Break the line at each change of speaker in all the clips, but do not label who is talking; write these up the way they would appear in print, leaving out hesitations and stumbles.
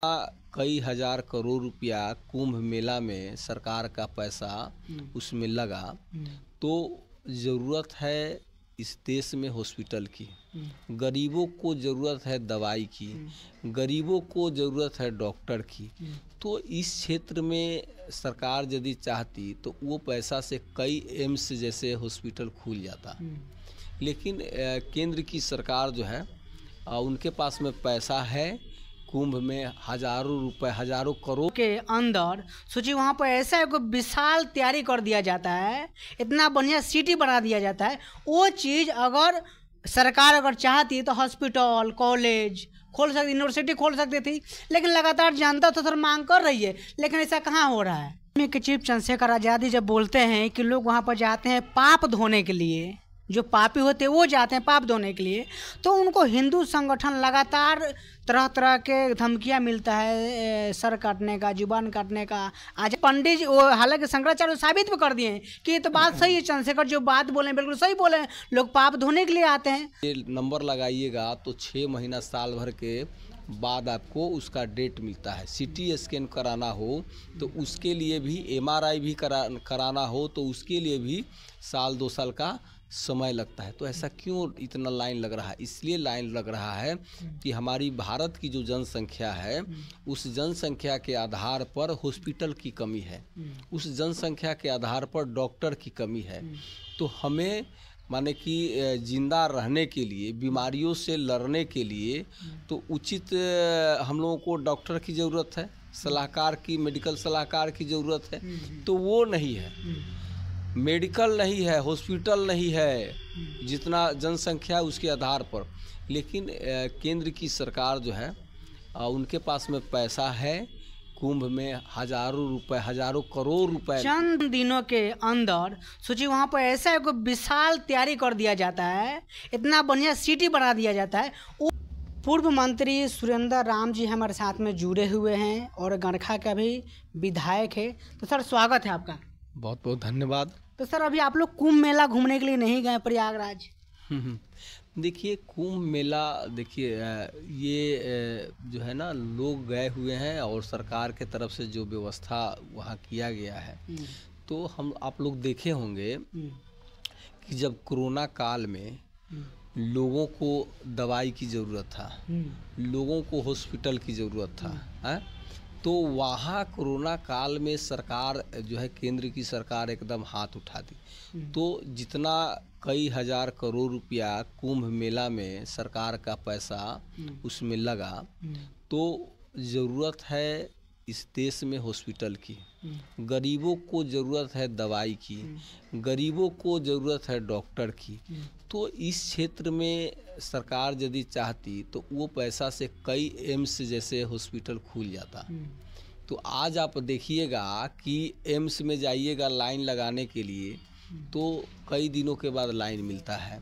कई हजार करोड़ रुपया कुंभ मेला में सरकार का पैसा उसमें लगा, तो ज़रूरत है इस देश में हॉस्पिटल की, गरीबों को ज़रूरत है दवाई की, गरीबों को ज़रूरत है डॉक्टर की। तो इस क्षेत्र में सरकार यदि चाहती तो वो पैसा से कई एम्स जैसे हॉस्पिटल खुल जाता, लेकिन केंद्र की सरकार जो है उनके पास में पैसा है। कुंभ में हजारों रुपए, हजारों करोड़
के अंदर सोचिए वहाँ पर ऐसा एक विशाल तैयारी कर दिया जाता है, इतना बढ़िया सिटी बना दिया जाता है। वो चीज़ अगर सरकार अगर चाहती तो हॉस्पिटल, कॉलेज खोल सकती, यूनिवर्सिटी खोल सकती थी, लेकिन लगातार जनता तो सर मांग कर रही है, लेकिन ऐसा कहाँ हो रहा है। कि चीफ चंद्रशेखर आज़ादी जब बोलते हैं कि लोग वहाँ पर जाते हैं पाप धोने के लिए, जो पापी होते हैं वो जाते हैं पाप धोने के लिए, तो उनको हिंदू संगठन लगातार तरह तरह के धमकियां मिलता है, सर काटने का, जुबान काटने का। आज पंडित जी हालांकि शंकराचार्य साबित भी कर दिए हैं कि ये तो बात सही है, चंद्रशेखर जो बात बोले बिल्कुल सही बोले हैं, लोग पाप धोने के लिए आते हैं।
ये नंबर लगाइएगा तो 6 महीना साल भर के बाद आपको उसका डेट मिलता है। सीटी स्कैन कराना हो तो उसके लिए भी, MRI भी कराना हो तो उसके लिए भी साल 2 साल का समय लगता है। तो ऐसा क्यों इतना लाइन लग रहा है? इसलिए लाइन लग रहा है कि हमारी भारत की जो जनसंख्या है उस जनसंख्या के आधार पर हॉस्पिटल की कमी है, उस जनसंख्या के आधार पर डॉक्टर की कमी है। तो हमें माने कि जिंदा रहने के लिए, बीमारियों से लड़ने के लिए तो उचित हम लोगों को डॉक्टर की ज़रूरत है, सलाहकार की, मेडिकल सलाहकार की ज़रूरत है। तो वो नहीं है, मेडिकल नहीं है, हॉस्पिटल नहीं है, जितना जनसंख्या उसके आधार पर। लेकिन केंद्र की सरकार जो है उनके पास में पैसा है। कुंभ में हजारों रुपए, हजारों करोड़ रुपए
चंद दिनों के अंदर सोचिए वहाँ पर ऐसा एक विशाल तैयारी कर दिया जाता है, इतना बढ़िया सिटी बना दिया जाता है। पूर्व मंत्री सुरेंद्र राम जी हमारे साथ में जुड़े हुए हैं और गरखा का भी विधायक है। तो सर स्वागत है आपका।
बहुत बहुत धन्यवाद।
तो सर अभी आप लोग कुंभ मेला घूमने के लिए नहीं गए प्रयागराज?
देखिए कुंभ मेला, देखिए ये जो है ना, लोग गए हुए हैं और सरकार के तरफ से जो व्यवस्था वहाँ किया गया है, तो आप लोग देखे होंगे कि जब कोरोना काल में लोगों को दवाई की ज़रूरत था, लोगों को हॉस्पिटल की ज़रूरत था, तो वहाँ कोरोना काल में सरकार जो है, केंद्र की सरकार एकदम हाथ उठा दी। तो जितना कई हजार करोड़ रुपया कुंभ मेला में सरकार का पैसा उसमें लगा, तो ज़रूरत है इस देश में हॉस्पिटल की, गरीबों को ज़रूरत है दवाई की, गरीबों को ज़रूरत है डॉक्टर की। तो इस क्षेत्र में सरकार यदि चाहती तो वो पैसा से कई एम्स जैसे हॉस्पिटल खुल जाता। तो आज आप देखिएगा कि एम्स में जाइएगा लाइन लगाने के लिए तो कई दिनों के बाद लाइन मिलता है।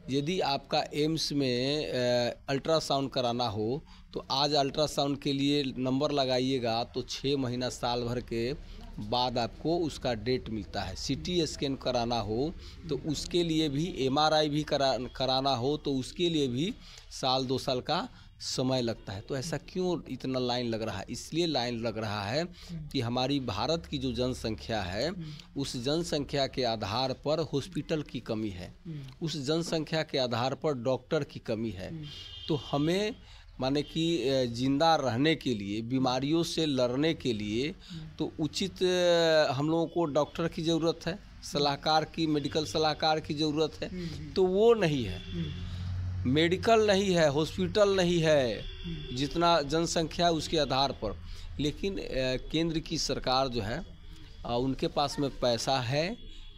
यदि आपका एम्स में अल्ट्रासाउंड कराना हो तो आज अल्ट्रासाउंड के लिए नंबर लगाइएगा तो 6 महीना साल भर के बाद आपको उसका डेट मिलता है। सीटी स्कैन कराना हो तो उसके लिए भी, MRI भी कराना हो तो उसके लिए भी साल 2 साल का समय लगता है। तो ऐसा क्यों इतना लाइन लग रहा है? इसलिए लाइन लग रहा है कि हमारी भारत की जो जनसंख्या है उस जनसंख्या के आधार पर हॉस्पिटल की कमी है, उस जनसंख्या के आधार पर डॉक्टर की कमी है। तो हमें माने कि जिंदा रहने के लिए, बीमारियों से लड़ने के लिए तो उचित हम लोगों को डॉक्टर की ज़रूरत है, सलाहकार की, मेडिकल सलाहकार की ज़रूरत है। तो वो नहीं है, मेडिकल नहीं है, हॉस्पिटल नहीं है, जितना जनसंख्या उसके आधार पर। लेकिन केंद्र की सरकार जो है उनके पास में पैसा है।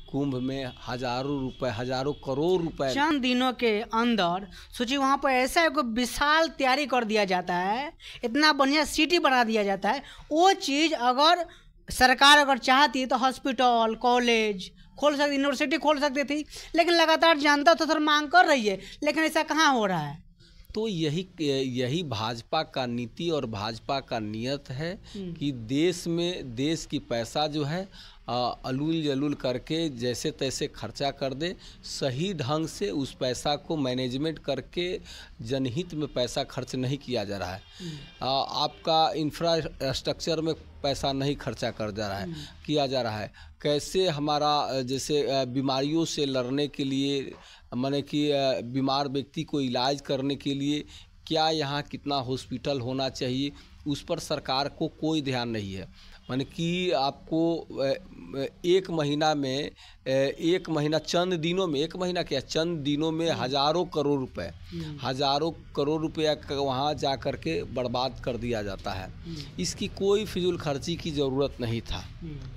कुंभ में हजारों रुपए, हजारों करोड़ रुपए
चंद दिनों के अंदर सोचिए वहाँ पर ऐसा एक विशाल तैयारी कर दिया जाता है, इतना बढ़िया सिटी बना दिया जाता है। वो चीज़ अगर सरकार अगर चाहती तो हॉस्पिटल, कॉलेज खोल सकती, यूनिवर्सिटी खोल सकती थी, लेकिन लगातार जनता तो सर मांग कर रही है, लेकिन ऐसा कहाँ हो रहा है।
तो यही भाजपा का नीति और भाजपा का नियत है कि देश में, देश की पैसा जो है अलूल जलूल करके जैसे तैसे खर्चा कर दे। सही ढंग से उस पैसा को मैनेजमेंट करके जनहित में पैसा खर्च नहीं किया जा रहा है। आपका इंफ्रास्ट्रक्चर में पैसा नहीं खर्चा कर जा रहा है, किया जा रहा है। कैसे हमारा जैसे बीमारियों से लड़ने के लिए, माने कि बीमार व्यक्ति को इलाज करने के लिए क्या यहाँ कितना हॉस्पिटल होना चाहिए, उस पर सरकार को कोई ध्यान नहीं है। माने कि आपको एक महीना में, एक महीना चंद दिनों में, एक महीना क्या चंद दिनों में हज़ारों करोड़ रुपया वहाँ जा कर के बर्बाद कर दिया जाता है। इसकी कोई फिजूल खर्ची की ज़रूरत नहीं था।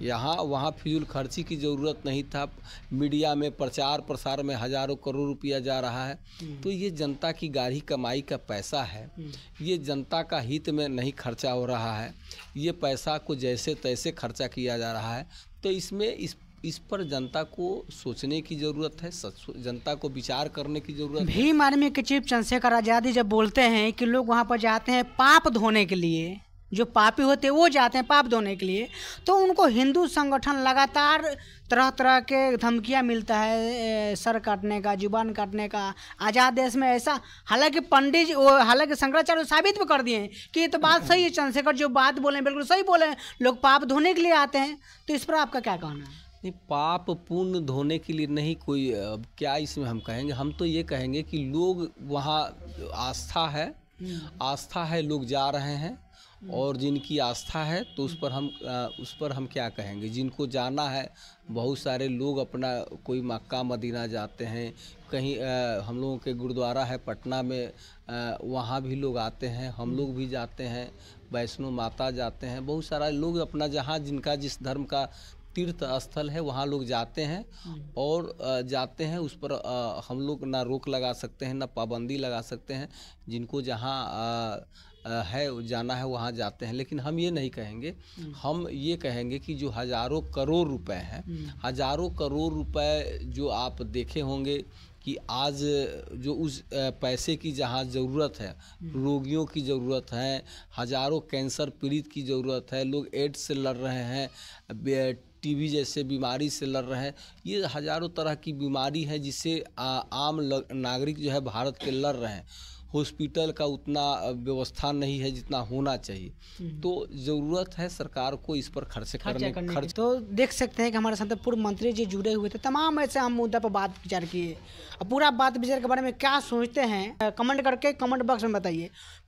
यहाँ वहाँ फिजूल खर्ची की ज़रूरत नहीं था। मीडिया में प्रचार प्रसार में हज़ारों करोड़ रुपया जा रहा है। तो ये जनता की गाढ़ी कमाई का पैसा है, ये जनता का हित में नहीं खर्चा हो रहा है। ये पैसा को जैसे तैसे खर्चा किया जा रहा है। तो इसमें इस पर जनता को सोचने की ज़रूरत है, जनता को विचार करने की ज़रूरत है।
भीम आर्मी के चीफ चंद्रशेखर आज़ादी जब बोलते हैं कि लोग वहाँ पर जाते हैं पाप धोने के लिए, जो पापी होते हैं वो जाते हैं पाप धोने के लिए, तो उनको हिंदू संगठन लगातार तरह तरह के धमकियाँ मिलता है, सर काटने का, जुबान काटने का। आज़ाद देश में ऐसा, हालांकि पंडित जी, हालांकि शंकराचार्य साबित भी कर दिए हैं कि ये तो बात सही है, चंद्रशेखर जो बात बोले हैं बिल्कुल सही बोले हैं, लोग पाप धोने के लिए आते हैं। तो इस पर आपका क्या कहना है?
नहीं, पाप पुण्य धोने के लिए नहीं, कोई क्या इसमें हम कहेंगे, हम तो ये कहेंगे कि लोग वहाँ आस्था है, लोग जा रहे हैं और जिनकी आस्था है तो उस पर हम क्या कहेंगे। जिनको जाना है, बहुत सारे लोग अपना कोई मक्का मदीना जाते हैं, कहीं हम लोगों के गुरुद्वारा है पटना में, वहाँ भी लोग आते हैं, हम लोग भी जाते हैं, वैष्णो माता जाते हैं। बहुत सारा लोग अपना जहाँ जिनका जिस धर्म का तीर्थ स्थल है वहाँ लोग जाते हैं और जाते हैं। उस पर हम लोग ना रोक लगा सकते हैं, ना पाबंदी लगा सकते हैं। जिनको जहाँ है जाना है वहाँ जाते हैं। लेकिन हम ये नहीं कहेंगे, हम ये कहेंगे कि जो हज़ारों करोड़ रुपए हैं, हज़ारों करोड़ रुपए जो आप देखे होंगे कि आज जो उस पैसे की जहाँ ज़रूरत है, रोगियों की ज़रूरत है, हज़ारों कैंसर पीड़ित की ज़रूरत है, लोग एड्स से लड़ रहे हैं, टीबी जैसे बीमारी से लड़ रहे हैं। ये हज़ारों तरह की बीमारी है जिससे आम नागरिक जो है भारत के लड़ रहे हैं। हॉस्पिटल का उतना व्यवस्था नहीं है जितना होना चाहिए। तो ज़रूरत है सरकार को इस पर खर्च करने।
तो देख सकते हैं कि हमारे साथ पूर्व मंत्री जी जुड़े हुए थे, तमाम ऐसे हम मुद्दा पर बात विचार किए। अब पूरा बात विचार के बारे में क्या सोचते हैं कमेंट करके कमेंट बॉक्स में बताइए।